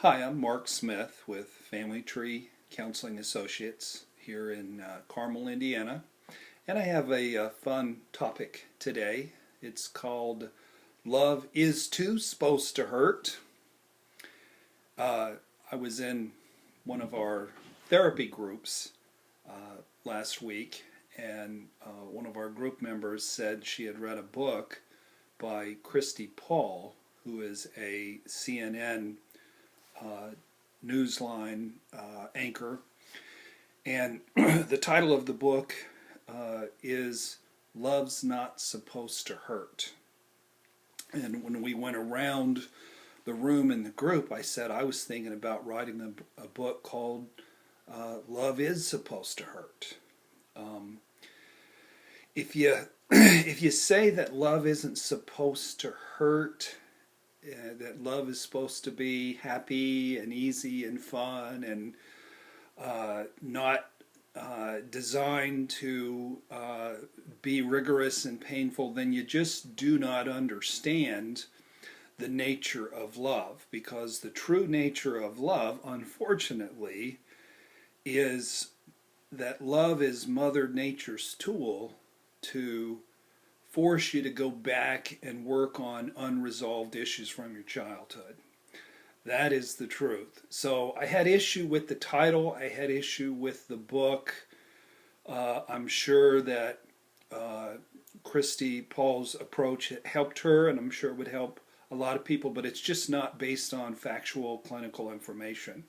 Hi, I'm Mark Smith with Family Tree Counseling Associates here in Carmel, Indiana, and I have a fun topic today. It's called Love Is Too Supposed to Hurt. I was in one of our therapy groups last week, and one of our group members said she had read a book by Christy Paul, who is a CNN newsline anchor, and the title of the book is Love's Not Supposed to Hurt. And when we went around the room in the group, I said I was thinking about writing a book called Love Is Supposed to Hurt. If you say that love isn't supposed to hurt, that love is supposed to be happy and easy and fun and not designed to be rigorous and painful, then you just do not understand the nature of love, because the true nature of love, unfortunately, is that love is Mother Nature's tool to force you to go back and work on unresolved issues from your childhood. That is the truth. So I had issue with the title. I had issue with the book. I'm sure that Christy Paul's approach helped her, and I'm sure it would help a lot of people, but it's just not based on factual clinical information.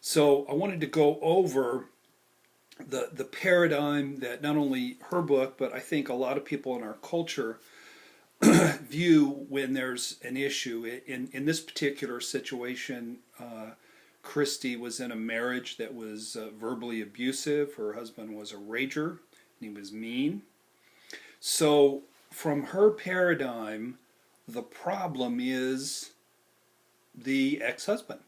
So I wanted to go over the paradigm that not only her book, but I think a lot of people in our culture view when there's an issue. In this particular situation, Christy was in a marriage that was verbally abusive. Her husband was a rager, and he was mean. So from her paradigm, the problem is the ex-husband.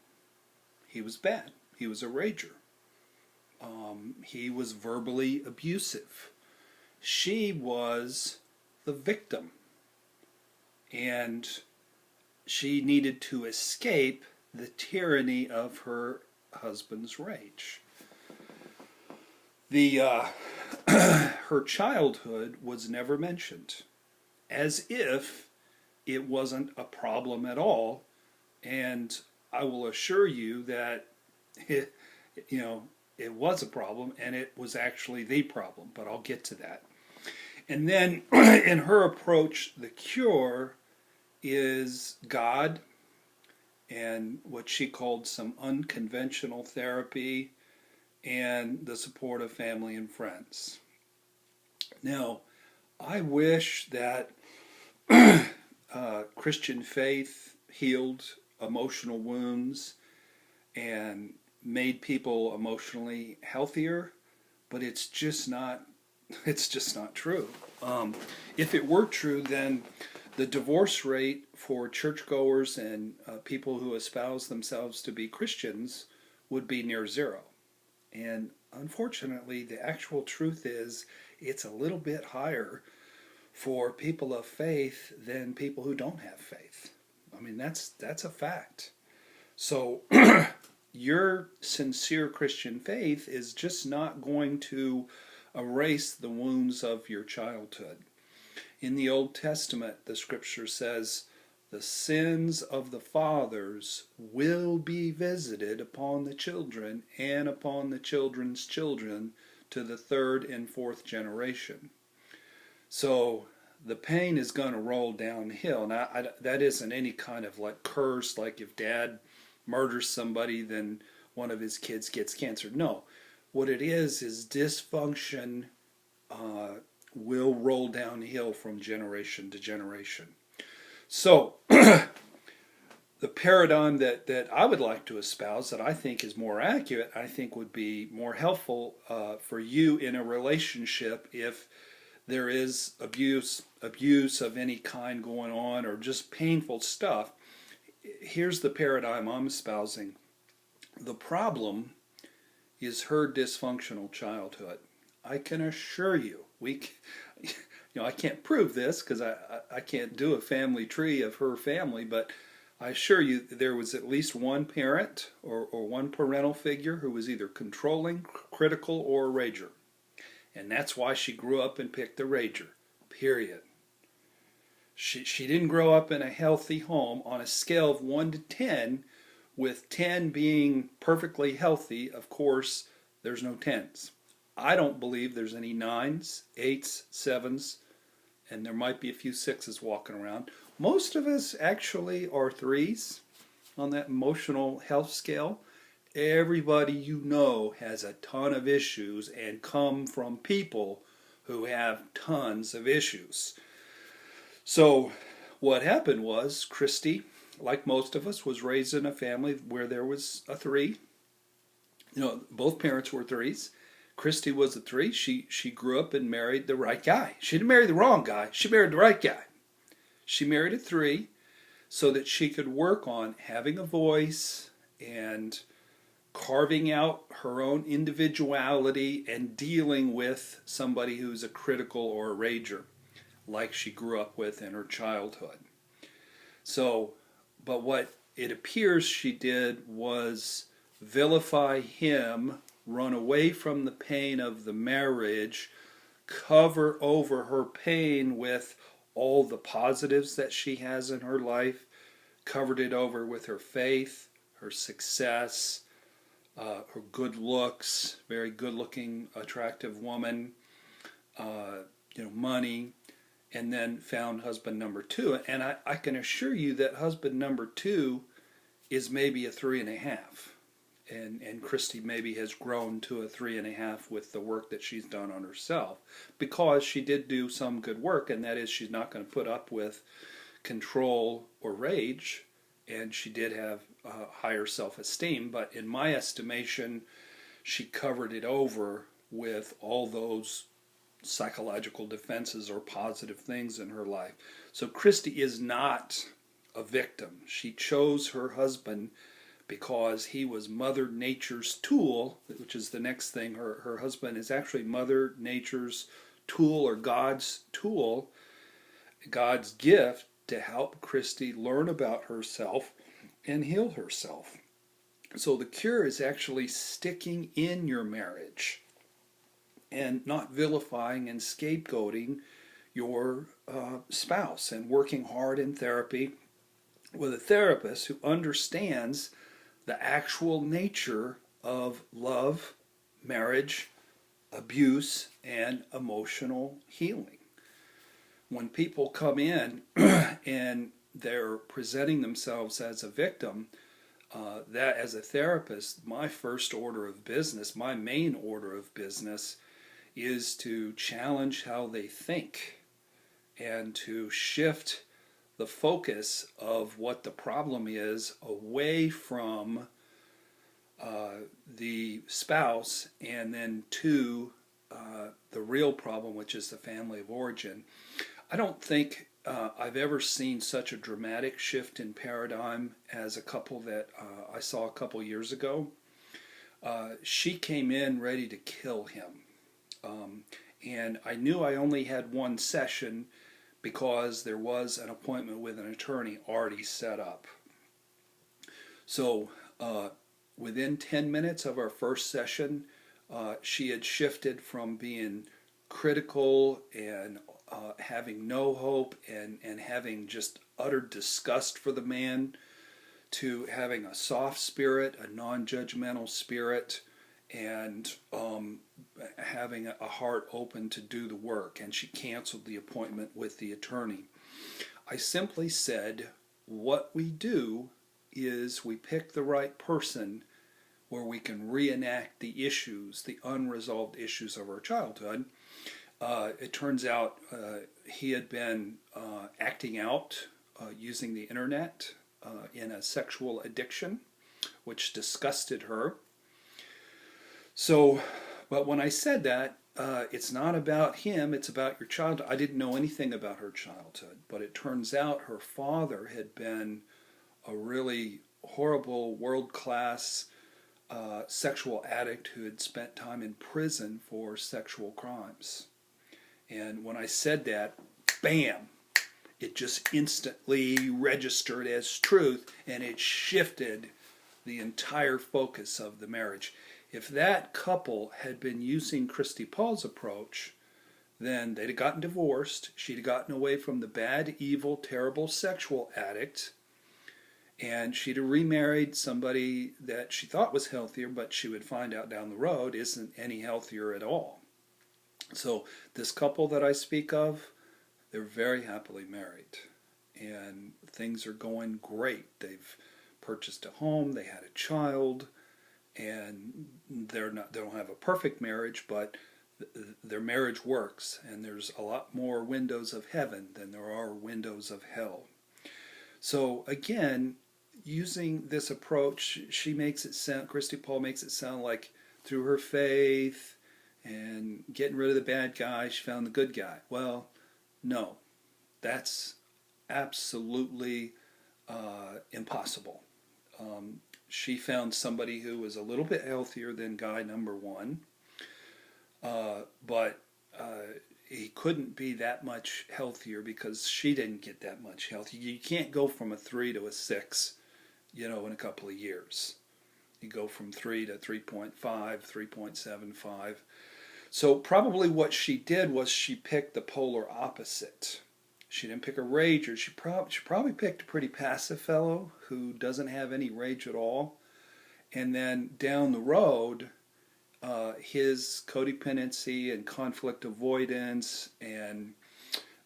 He was bad. He was a rager. He was verbally abusive. She was the victim, and she needed to escape the tyranny of her husband's rage. Her childhood was never mentioned, as if it wasn't a problem at all. And I will assure you that it was a problem, and it was actually the problem, but I'll get to that. And then in her approach, the cure is God and what she called some unconventional therapy and the support of family and friends. Now, I wish that Christian faith healed emotional wounds and made people emotionally healthier, but it's just not true. If it were true, then the divorce rate for churchgoers and people who espouse themselves to be Christians would be near zero. And unfortunately, the actual truth is it's a little bit higher for people of faith than people who don't have faith. I mean, that's a fact. So your sincere Christian faith is just not going to erase the wounds of your childhood. In the Old Testament, the scripture says, the sins of the fathers will be visited upon the children and upon the children's children to the third and fourth generation. So the pain is going to roll downhill. Now, that isn't any kind of like curse, like if dad murders somebody, then one of his kids gets cancer. No. What it is dysfunction will roll downhill from generation to generation. So, the paradigm that I would like to espouse, that I think is more accurate, I think would be more helpful for you in a relationship if there is abuse of any kind going on, or just painful stuff. Here's the paradigm I'm espousing. The problem is her dysfunctional childhood. I can assure you, I can't prove this because I can't do a family tree of her family, but I assure you there was at least one parent or one parental figure who was either controlling, critical, or a rager. And that's why she grew up and picked the rager, period. She didn't grow up in a healthy home. On a scale of 1 to 10, with 10 being perfectly healthy, of course, there's no 10s. I don't believe there's any 9s, 8s, 7s, and there might be a few 6s walking around. Most of us actually are 3s on that emotional health scale. Everybody you know has a ton of issues and come from people who have tons of issues. So what happened was Christy, like most of us, was raised in a family where there was a 3. Both parents were 3s. Christy was a 3. She grew up and married the right guy. She didn't marry the wrong guy. She married the right guy. She married a 3 so that she could work on having a voice and carving out her own individuality and dealing with somebody who's a critical or a rager, like she grew up with in her childhood. So, but what it appears she did was vilify him, run away from the pain of the marriage, cover over her pain with all the positives that she has in her life, covered it over with her faith, her success, her good looks, very good-looking, attractive woman, money, and then found husband number 2. And I can assure you that husband number 2 is maybe a 3.5. And Christy maybe has grown to a 3.5 with the work that she's done on herself, because she did do some good work, and that is she's not going to put up with control or rage, and she did have higher self-esteem. But in my estimation, she covered it over with all those psychological defenses or positive things in her life. So Christy is not a victim. She chose her husband because he was Mother Nature's tool, which is the next thing. Her husband is actually Mother Nature's tool, or God's tool, God's gift to help Christy learn about herself and heal herself. So the cure is actually sticking in your marriage and not vilifying and scapegoating your spouse, and working hard in therapy with a therapist who understands the actual nature of love, marriage, abuse, and emotional healing. When people come in and they're presenting themselves as a victim, that as a therapist, my first order of business, my main order of business, is to challenge how they think and to shift the focus of what the problem is away from the spouse and then to the real problem, which is the family of origin. I don't think I've ever seen such a dramatic shift in paradigm as a couple that I saw a couple years ago. She came in ready to kill him. And I knew I only had one session because there was an appointment with an attorney already set up. So within 10 minutes of our first session, she had shifted from being critical and having no hope and having just utter disgust for the man to having a soft spirit, a non-judgmental spirit, and having a heart open to do the work. And she canceled the appointment with the attorney. I simply said, what we do is we pick the right person where we can reenact the issues, the unresolved issues of our childhood. It turns out he had been acting out using the internet in a sexual addiction, which disgusted her. So, but when I said that, it's not about him, it's about your childhood. I didn't know anything about her childhood, but it turns out her father had been a really horrible, world-class sexual addict who had spent time in prison for sexual crimes. And when I said that, bam, it just instantly registered as truth, and it shifted the entire focus of the marriage. If that couple had been using Christy Paul's approach, then they'd have gotten divorced. She'd have gotten away from the bad, evil, terrible sexual addict, and she'd have remarried somebody that she thought was healthier, but she would find out down the road isn't any healthier at all. So this couple that I speak of, they're very happily married, and things are going great. They've purchased a home, they had a child, and they don't have a perfect marriage, but their marriage works, and there's a lot more windows of heaven than there are windows of hell. So again, using this approach, Christy Paul makes it sound like through her faith and getting rid of the bad guy, she found the good guy. Well, no, that's absolutely impossible. She found somebody who was a little bit healthier than guy number one, but he couldn't be that much healthier because she didn't get that much healthier. You can't go from a 3 to a 6, in a couple of years. You go from 3 to 3.5, 3.75. So probably what she did was she picked the polar opposite. She didn't pick a rager. She probably picked a pretty passive fellow who doesn't have any rage at all. And then down the road, his codependency and conflict avoidance and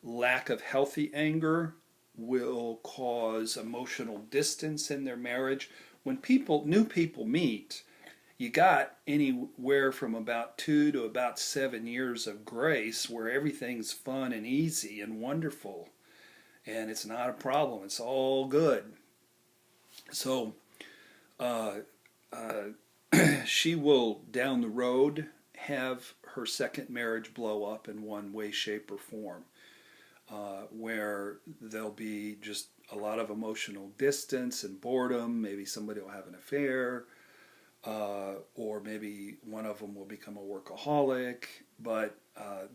lack of healthy anger will cause emotional distance in their marriage. When new people meet, you got anywhere from about 2 to about 7 years of grace where everything's fun and easy and wonderful, and it's not a problem. It's all good. So she will, down the road, have her second marriage blow up in one way, shape, or form, where there'll be just a lot of emotional distance and boredom. Maybe somebody will have an affair, or maybe one of them will become a workaholic, but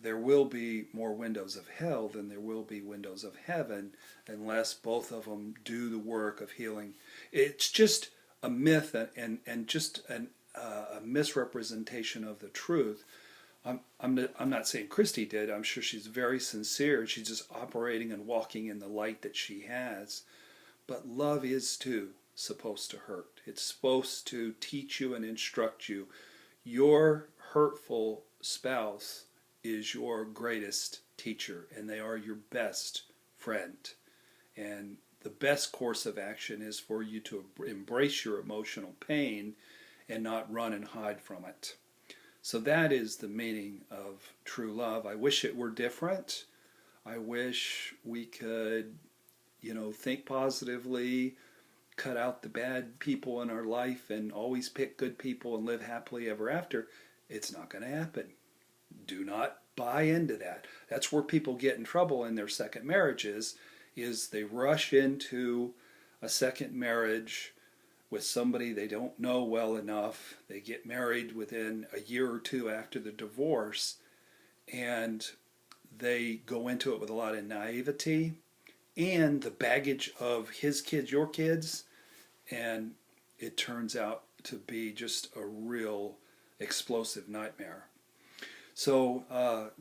there will be more windows of hell than there will be windows of heaven unless both of them do the work of healing. It's just a myth and just a misrepresentation of the truth. I'm not saying Christy did. I'm sure she's very sincere. She's just operating and walking in the light that she has. But love is too supposed to hurt. It's supposed to teach you and instruct you. Your hurtful spouse is your greatest teacher, and they are your best friend. And the best course of action is for you to embrace your emotional pain and not run and hide from it. So that is the meaning of true love. I wish it were different. I wish we could, think positively, cut out the bad people in our life and always pick good people and live happily ever after. It's not going to happen. Do not buy into that. That's where people get in trouble in their second marriages, is they rush into a second marriage with somebody they don't know well enough. They get married within a year or two after the divorce, and they go into it with a lot of naivety and the baggage of his kids, your kids, and it turns out to be just a real explosive nightmare. So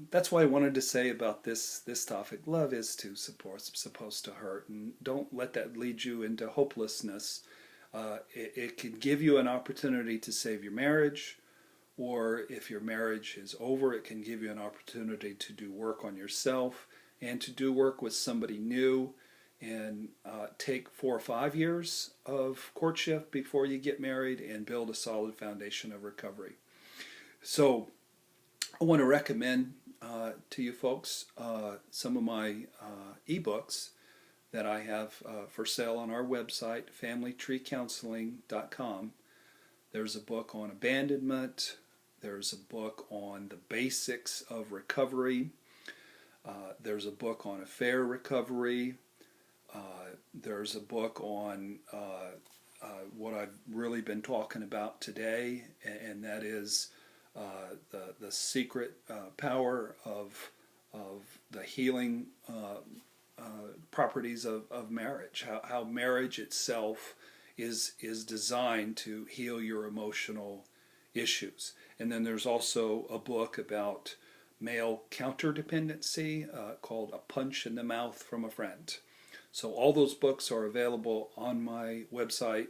that's what I wanted to say about this topic. Love is too supposed to hurt, and don't let that lead you into hopelessness. It can give you an opportunity to save your marriage, or if your marriage is over, it can give you an opportunity to do work on yourself and to do work with somebody new, and take 4 or 5 years of courtship before you get married and build a solid foundation of recovery. So I want to recommend to you folks some of my ebooks that I have for sale on our website, familytreecounseling.com. There's a book on abandonment. There's a book on the basics of recovery. There's a book on affair recovery. There's a book on what I've really been talking about today, and that is the secret power of the healing properties of marriage, how marriage itself is designed to heal your emotional issues. And then there's also a book about male counterdependency called A Punch in the Mouth from a Friend. So all those books are available on my website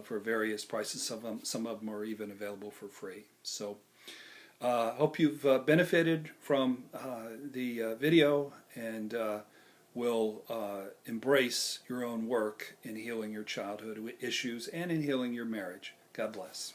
for various prices. Some of them are even available for free. So hope you've benefited from the video, and will embrace your own work in healing your childhood issues and in healing your marriage. God bless.